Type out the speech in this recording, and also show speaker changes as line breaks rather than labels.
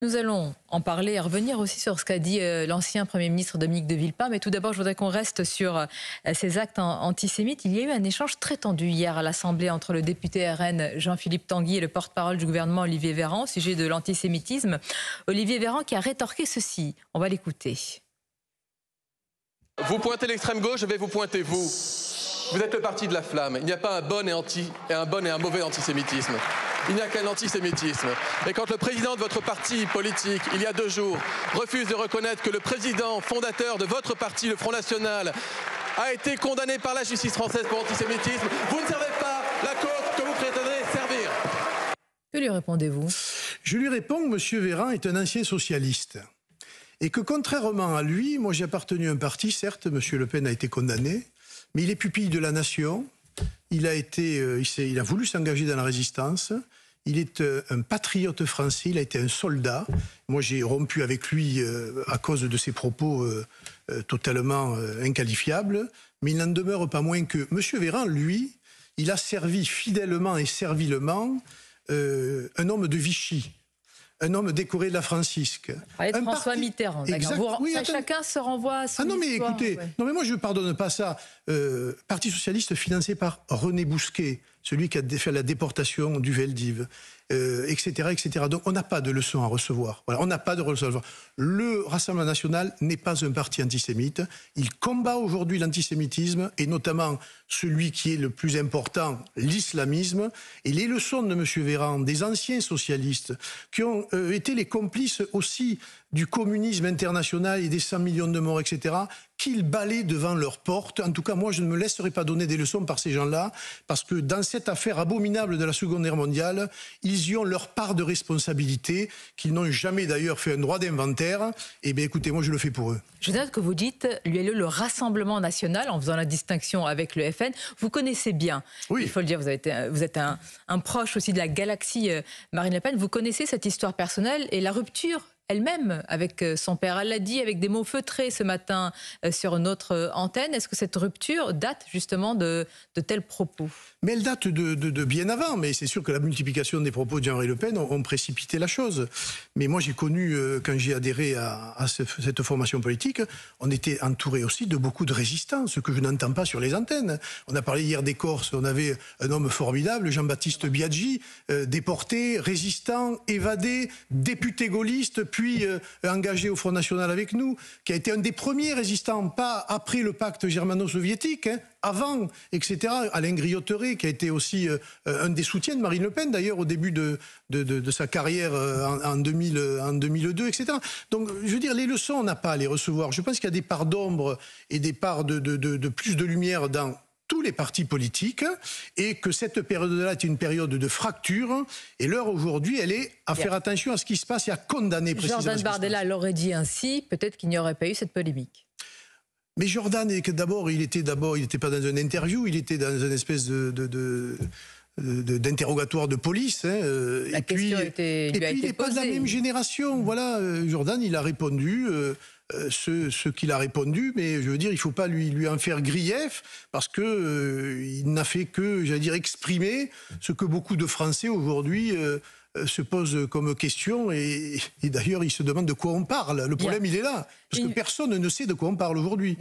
Nous allons en parler et revenir aussi sur ce qu'a dit l'ancien Premier ministre Dominique de Villepin. Mais tout d'abord, je voudrais qu'on reste sur ces actes antisémites. Il y a eu un échange très tendu hier à l'Assemblée entre le député RN Jean-Philippe Tanguy et le porte-parole du gouvernement Olivier Véran au sujet de l'antisémitisme. Olivier Véran qui a rétorqué ceci. On va l'écouter.
Vous pointez l'extrême gauche, je vais vous pointer vous. Vous êtes le parti de la flamme. Il n'y a pas un bon et un mauvais antisémitisme. Il n'y a qu'un antisémitisme. Et quand le président de votre parti politique, il y a 2 jours, refuse de reconnaître que le président fondateur de votre parti, le Front National, a été condamné par la justice française pour antisémitisme, vous ne servez pas la cause que vous prétendez servir.
Que lui répondez-vous?
Je lui réponds que M. Véran est un ancien socialiste. Et que contrairement à lui, moi j'ai appartenu à un parti, certes, M. Le Pen a été condamné, mais il est pupille de la nation, il a voulu s'engager dans la résistance, il est un patriote français, il a été un soldat. Moi j'ai rompu avec lui à cause de ses propos totalement inqualifiables, mais il n'en demeure pas moins que M. Véran, lui, il a servi fidèlement et servilement un homme de Vichy. Un homme décoré de la Francisque.
De François Mitterrand.
Oui,
chacun se renvoie à son
non mais
histoire,
écoutez,
ouais.
non mais moi je ne pardonne pas ça. Parti socialiste financé par René Bousquet, celui qui a fait la déportation du Veldiv, etc., etc. Donc on n'a pas de leçon à recevoir. Voilà, on n'a pas de leçon à recevoir. Le Rassemblement national n'est pas un parti antisémite. Il combat aujourd'hui l'antisémitisme et notamment celui qui est le plus important, l'islamisme. Et les leçons de M. Véran, des anciens socialistes, qui ont été les complices aussi du communisme international et des 100 millions de morts, etc., qu'ils balaient devant leur porte. En tout cas, moi, je ne me laisserai pas donner des leçons par ces gens-là, parce que dans cette affaire abominable de la Seconde Guerre mondiale, ils y ont leur part de responsabilité, qu'ils n'ont jamais d'ailleurs fait un droit d'inventaire. Eh bien, écoutez, moi, je le fais pour eux.
Je note que vous dites, le Rassemblement national, en faisant la distinction avec le FN, vous connaissez bien.
Oui.
Il faut le dire, vous êtes un proche aussi de la galaxie Marine Le Pen. Vous connaissez cette histoire personnelle et la rupture elle-même avec son père. Elle l'a dit avec des mots feutrés ce matin sur notre antenne. Est-ce que cette rupture date justement de tels propos?
Mais elle date de bien avant, mais c'est sûr que la multiplication des propos de Jean-Marie Le Pen ont précipité la chose. Mais moi j'ai connu, quand j'ai adhéré à cette formation politique, on était entouré aussi de beaucoup de résistants, ce que je n'entends pas sur les antennes. On a parlé hier des Corses, on avait un homme formidable, Jean-Baptiste Biaggi, déporté, résistant, évadé, député gaulliste, puis engagé au Front National avec nous, qui a été un des premiers résistants, pas après le pacte germano-soviétique, hein, avant, etc. Alain Griotteret, qui a été aussi un des soutiens de Marine Le Pen, d'ailleurs, au début de sa carrière en 2002, etc. Donc, je veux dire, les leçons, on n'a pas à les recevoir. Je pense qu'il y a des parts d'ombre et des parts de plus de lumière dans tous les partis politiques, et que cette période-là est une période de fracture, et l'heure aujourd'hui, elle est à faire attention à ce qui se passe et à condamner précisément.
Jordan Bardella l'aurait dit ainsi, peut-être qu'il n'y aurait pas eu cette polémique.
Mais Jordan, il était pas dans une interview, il était dans une espèce d'interrogatoire de police. Hein,
La question lui a été posée.
Il n'est pas de la même génération. Voilà, Jordan, il a répondu ce qu'il a répondu, mais je veux dire, il ne faut pas lui en faire grief, parce que il n'a fait que, j'allais dire, exprimer ce que beaucoup de Français aujourd'hui se posent comme question, et d'ailleurs, ils se demandent de quoi on parle. Le problème, il est là, parce que personne ne sait de quoi on parle aujourd'hui.